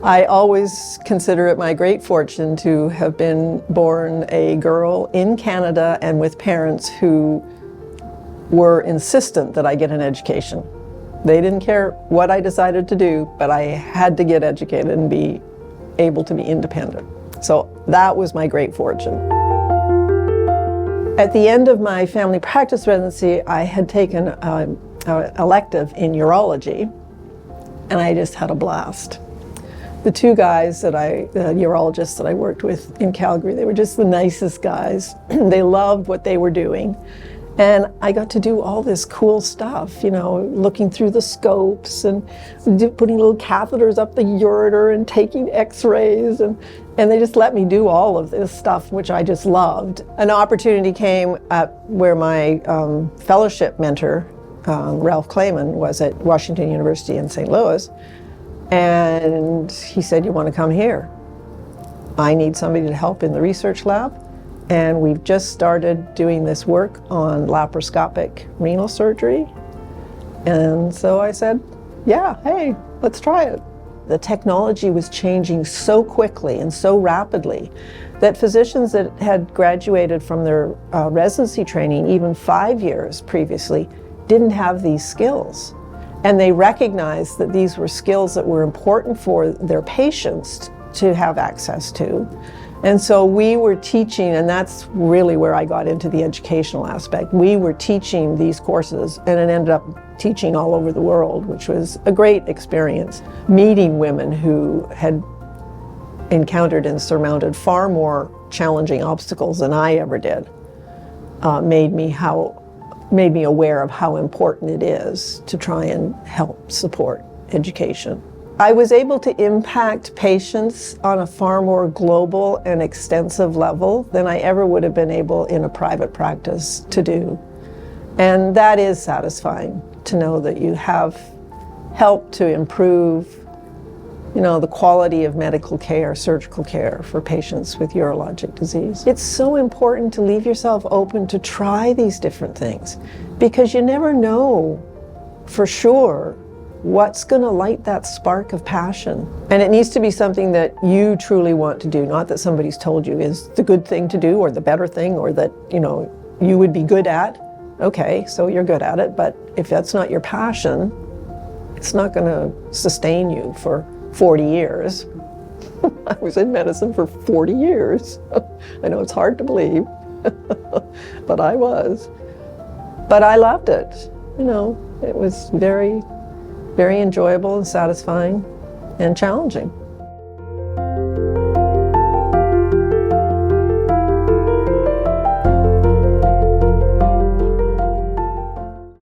I always consider it my great fortune to have been born a girl in Canada and with parents who were insistent that I get an education. They didn't care what I decided to do, but I had to get educated and be able to be independent. So that was my great fortune. At the end of my family practice residency, I had taken an elective in urology, and I just had a blast. The two guys the urologists that I worked with in Calgary, they were just the nicest guys. They loved what they were doing. And I got to do all this cool stuff, you know, looking through the scopes and putting little catheters up the ureter and taking x-rays. And they just let me do all of this stuff, which I just loved. An opportunity came where my fellowship mentor, Ralph Clayman, was at Washington University in St. Louis. And he said, "You want to come here? I need somebody to help in the research lab." And we've just started doing this work on laparoscopic renal surgery. And so I said, yeah, hey, let's try it. The technology was changing so quickly and so rapidly that physicians that had graduated from their residency training even 5 years previously didn't have these skills. And they recognized that these were skills that were important for their patients to have access to. And so we were teaching, and that's really where I got into the educational aspect. We were teaching these courses, and it ended up teaching all over the world, which was a great experience. Meeting women who had encountered and surmounted far more challenging obstacles than I ever did made me aware of how important it is to try and help support education. I was able to impact patients on a far more global and extensive level than I ever would have been able in a private practice to do. And that is satisfying to know that you have helped to improve, you know, the quality of medical care, surgical care for patients with urologic disease. It's so important to leave yourself open to try these different things because you never know for sure what's going to light that spark of passion. And it needs to be something that you truly want to do, not that somebody's told you is the good thing to do or the better thing or that, you know, you would be good at. Okay, so you're good at it, but if that's not your passion, it's not going to sustain you for 40 years. I was in medicine for 40 years. I know it's hard to believe, but I was. But I loved it. You know, it was very enjoyable and satisfying and challenging.